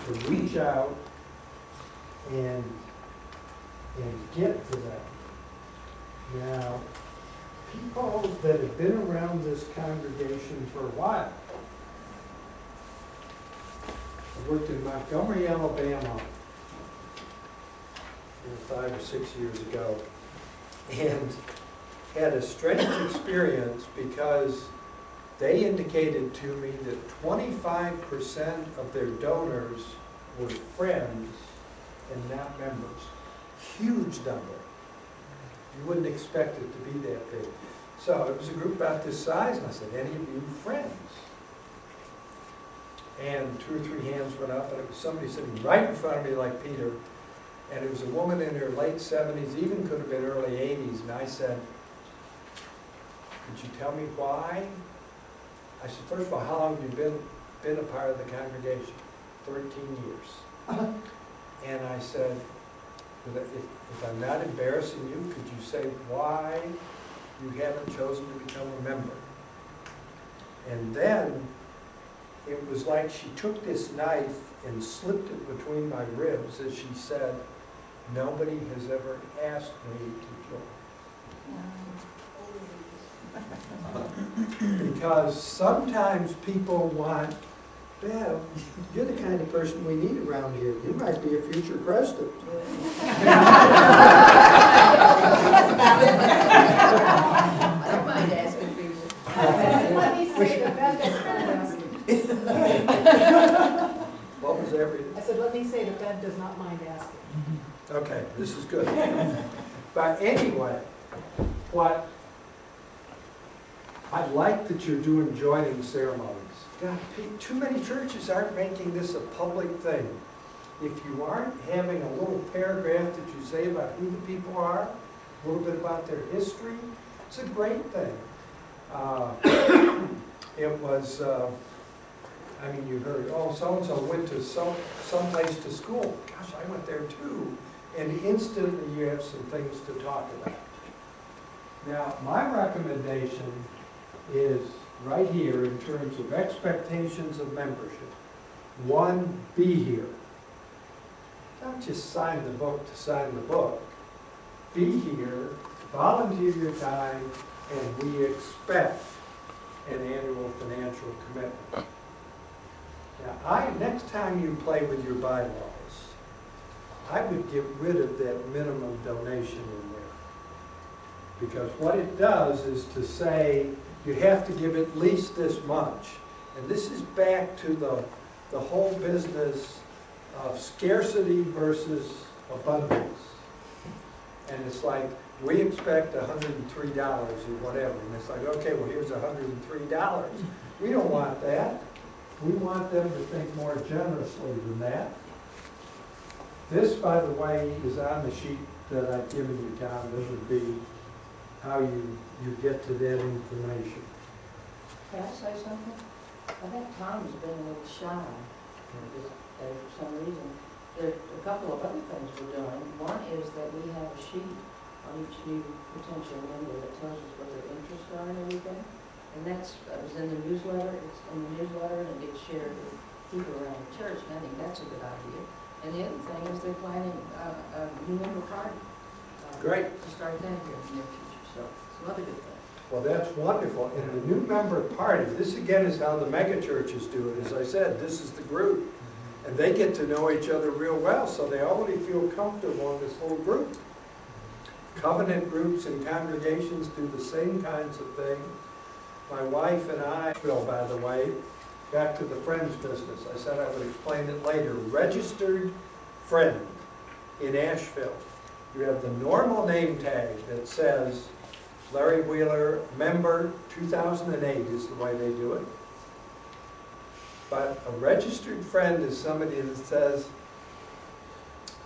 to reach out and get to them. Now, people that have been around this congregation for a while. I worked in Montgomery, Alabama 5 or 6 years ago, and had a strange experience because they indicated to me that 25% of their donors were friends and not members. Huge number. You wouldn't expect it to be that big. So it was a group about this size, and I said, any of you friends? And 2 or 3 hands went up, and it was somebody sitting right in front of me like Peter, and it was a woman in her late 70s, even could have been early 80s, and I said, could you tell me why? I said, first of all, how long have you been a part of the congregation? 13 years. And I said, if I'm not embarrassing you, could you say why you haven't chosen to become a member? And then it was like she took this knife and slipped it between my ribs as she said, nobody has ever asked me to join. Because sometimes people want, Bev, you're the kind of person we need around here. You might be a future president. I don't mind asking people. Let me say that Bev doesn't mind asking. What was that? I said, let me say that Bev does not mind asking. Okay, this is good. But anyway, what I like that you're doing joining ceremonies. God, too many churches aren't making this a public thing. If you aren't having a little paragraph that you say about who the people are, a little bit about their history, it's a great thing. It was, I mean, you heard, oh, so-and-so went to someplace to school. Gosh, I went there too. And instantly you have some things to talk about. Now, my recommendation is right here in terms of expectations of membership. One, be here. Don't just sign the book to sign the book. Be here, volunteer your time, and we expect an annual financial commitment. Now, next time you play with your bylaws, I would get rid of that minimum donation in there. Because what it does is to say, you have to give at least this much. And this is back to the whole business of scarcity versus abundance. And it's like, we expect $103 or whatever. And it's like, okay, well, here's $103. We don't want that. We want them to think more generously than that. This, by the way, is on the sheet that I've given you, Tom. This would be how you get to that information. Can I say something? I think Tom's been a little shy this day for some reason. There are a couple of other things we're doing. One is that we have a sheet on each new potential member that tells us what their interests are and everything. And that's was in the newsletter. It's in the newsletter and it gets shared with people around the church. And I think that's a good idea. And the other thing is they're planning a new member party. Great. To start that here in the near future. So it's another good thing. Well, that's wonderful. And the new member party, this again is how the mega churches do it. As I said, this is the group. And they get to know each other real well, so they already feel comfortable in this whole group. Covenant groups and congregations do the same kinds of things. My wife and I, Bill, by the way, back to the friends business. I said I would explain it later. Registered friend in Asheville. You have the normal name tag that says Larry Wheeler, member 2008 is the way they do it. But a registered friend is somebody that says,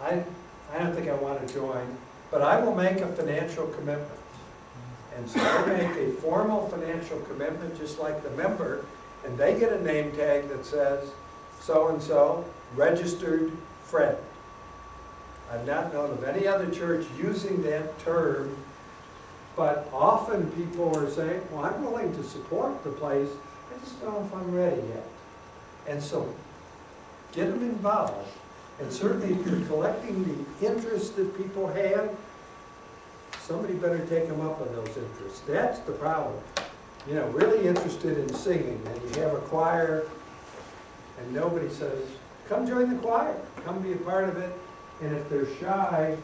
I don't think I want to join, but I will make a financial commitment. And so they make a formal financial commitment just like the member, and they get a name tag that says, so-and-so, registered friend. I've not known of any other church using that term, but often people are saying, well, I'm willing to support the place, I just don't know if I'm ready yet. And so, get them involved. And certainly if you're collecting the interest that people have, somebody better take them up on those interests. That's the problem. You know, really interested in singing, and you have a choir, and nobody says, come join the choir, come be a part of it. And if they're shy,